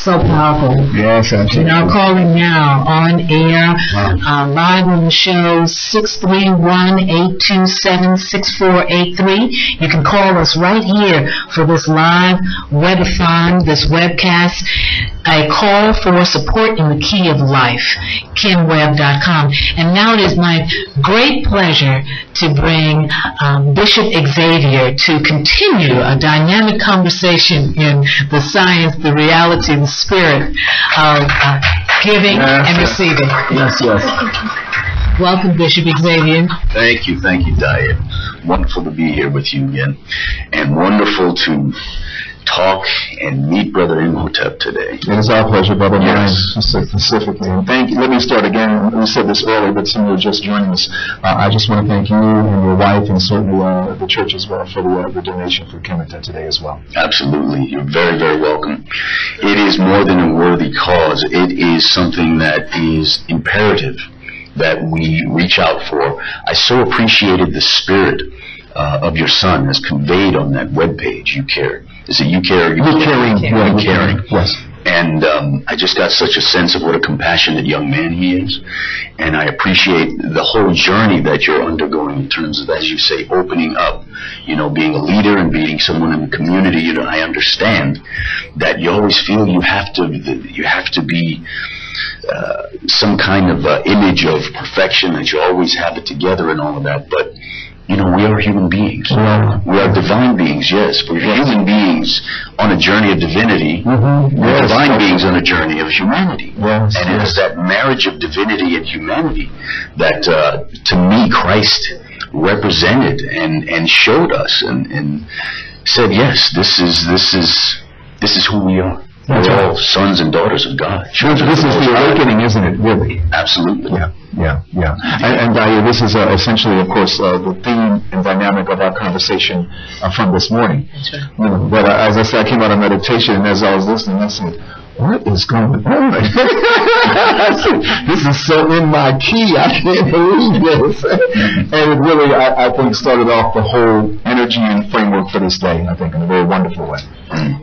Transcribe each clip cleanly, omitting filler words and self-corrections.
So powerful. Yes, absolutely. Now calling now on air, live on the show, 631-827-6483. You can call us right here for this live webathon, this webcast, a call for support in the key of life, KimWebb.com. And now it is my great pleasure to bring Bishop Xavier to continue a dynamic conversation in the science, the reality, the spirit of giving and receiving. Yes, yes. Welcome, Bishop Xavier. Thank you, Diane. Wonderful to be here with you again, and wonderful to talk and meet Brother Imhotep today. It is our pleasure, Brother Ryan, Yes. specifically. And thank you. Let me start again. We said this earlier, but some of you are just joining us. I just want to thank you and your wife, and certainly the church as well, for the donation for Kemet today as well. Absolutely. You're very, very welcome. It is more than a worthy cause. It is something that is imperative that we reach out for. I so appreciated the spirit of your son as conveyed on that webpage, You Care. Is it You Care? You Caring. Yes. And I just got such a sense of what a compassionate young man he is. And I appreciate the whole journey that you're undergoing in terms of, as you say, opening up, being a leader and being someone in the community. I understand that you always feel you have to be some kind of image of perfection, that you always have it together and all of that. But we are human beings. Yeah. We are divine beings, yes. We're human beings on a journey of divinity. We're divine beings on a journey of humanity. Yes. And it is that marriage of divinity and humanity that, to me, Christ represented and showed us and said, yes, this is who we are. We're all sons and daughters of God. This is the awakening, isn't it, really? Absolutely. Yeah. And this is essentially, of course, the theme and dynamic of our conversation from this morning. That's right. But as I said, I came out of meditation, and as I was listening, I said, what is going on? This is so in my key. I can't believe this. And it really, I think, started off the whole energy and framework for this day, I think, in a very wonderful way.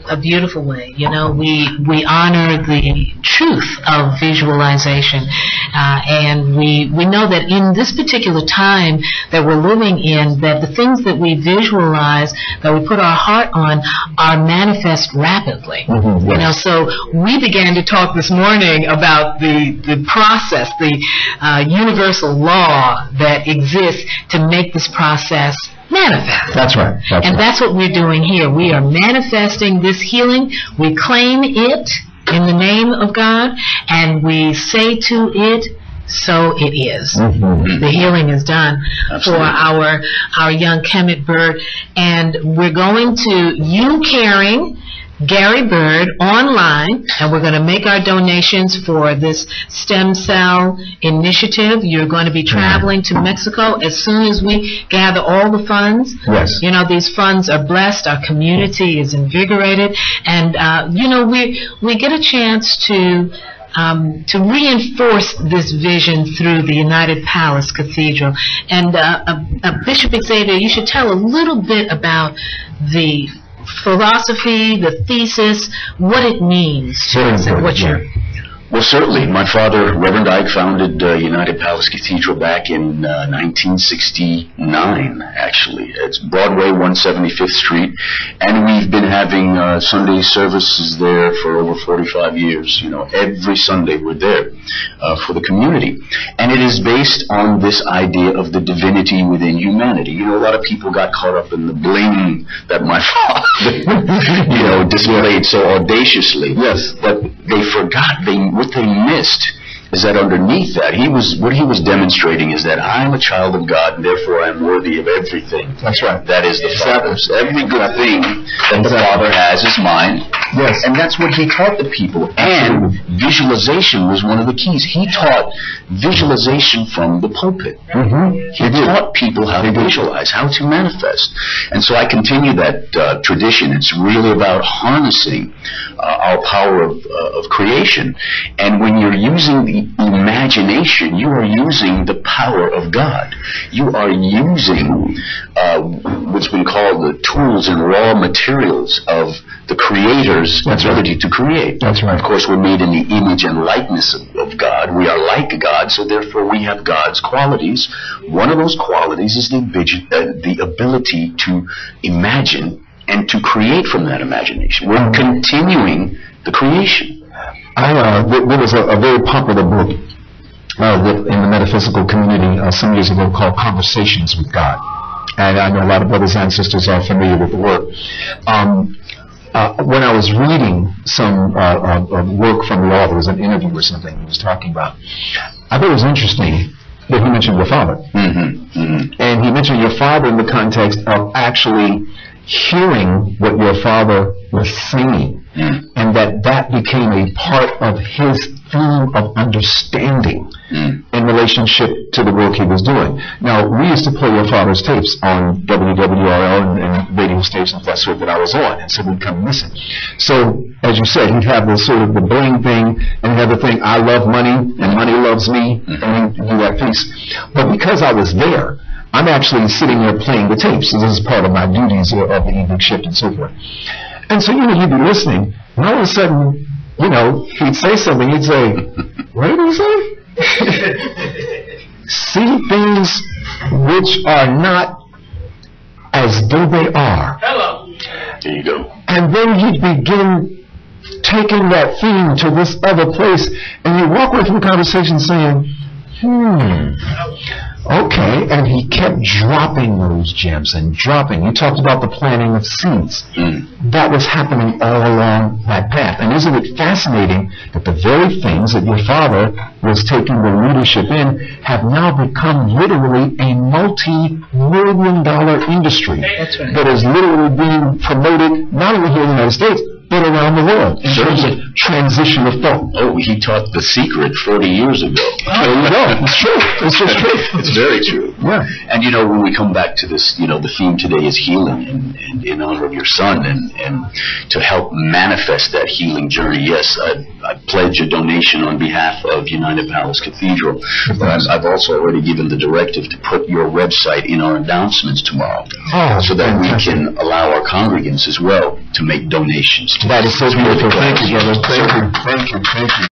A beautiful way. We honor the truth of visualization, and we know that in this particular time that we're living in, that the things that we visualize, that we put our heart on, are manifest rapidly. Yes. So we began to talk this morning about the process, the universal law that exists to make this process manifest. That's right. That's what we're doing here. We are manifesting this healing. We claim it in the name of God, and we say to it, so it is. The healing is done. Absolutely. For our young Kemet Byrd, and we're going to You Caring Gary Byrd online, and we're going to make our donations for this stem cell initiative. You're going to be traveling to Mexico as soon as we gather all the funds. Yes. These funds are blessed. Our community is invigorated, and we get a chance to reinforce this vision through the United Palace Cathedral. And Bishop Xavier, you should tell a little bit about the philosophy, the thesis, what it means to us, and what you're... Well, certainly. My father, Reverend Ike, founded United Palace Cathedral back in 1969, actually. It's Broadway, 175th Street, and we've been having Sunday services there for over 45 years. Every Sunday we're there for the community. And it is based on this idea of the divinity within humanity. A lot of people got caught up in the bling that my father, displayed so audaciously. Yes. But they forgot, what they missed is that underneath that, what he was demonstrating is that I'm a child of God, and therefore I'm worthy of everything. That's right. That is the Father's. Every good thing that the Father has is mine. Yes. And that's what he taught the people. And visualization was one of the keys. He taught visualization from the pulpit. He taught people how to visualize, how to manifest. And so I continue that tradition. It's really about harnessing our power of creation. And when you're using the imagination, you are using the power of God. You are using what's been called the tools and raw materials of the Creator others the ability to create. That's right. Of course, we're made in the image and likeness of God. We are like God, so therefore we have God's qualities. One of those qualities is the ability to imagine and to create from that imagination. We're continuing the creation. There was a very popular book in the metaphysical community some years ago called Conversations with God. And I know a lot of brothers and sisters are familiar with the work. When I was reading some work from the author, it was an interview or something he was talking about, I thought it was interesting that he mentioned your father. And he mentioned your father in the context of actually hearing what your father was saying, and that became a part of his theme of understanding in relationship to the work he was doing. Now, we used to play your father's tapes on WWRL and radio stations that sort that I was on, and so we'd come and listen. So, as you said, he'd have this sort of the bling thing, and he'd have the thing, I love money, and money loves me, and he'd do that piece. But because I was there, I'm actually sitting there playing the tapes. So this is part of my duties of the evening shift and so forth. And so, you'd be listening, and all of a sudden, he'd say something, he'd say, what did he say? See things which are not as though they are. Hello. There you go. And then he'd begin taking that theme to this other place, and you walk away from the conversation saying, okay, and he kept dropping those gems and dropping. You talked about the planting of seeds. That was happening all along that path. And isn't it fascinating that the very things that your father was taking the leadership in have now become literally a multi-million-dollar industry that is literally being promoted not only here in the United States, but around the world in terms of transition of thought. Oh, he taught The Secret 40 years ago. There you go. It's true. It's just true. It's very true. Yeah. And when we come back to this, the theme today is healing, and in honor of your son, and to help manifest that healing journey. Yes, I pledge a donation on behalf of United Palace Cathedral. I've also already given the directive to put your website in our announcements tomorrow, so that we can allow our congregants as well to make donations. That is so beautiful. Thank you, brother. Thank you.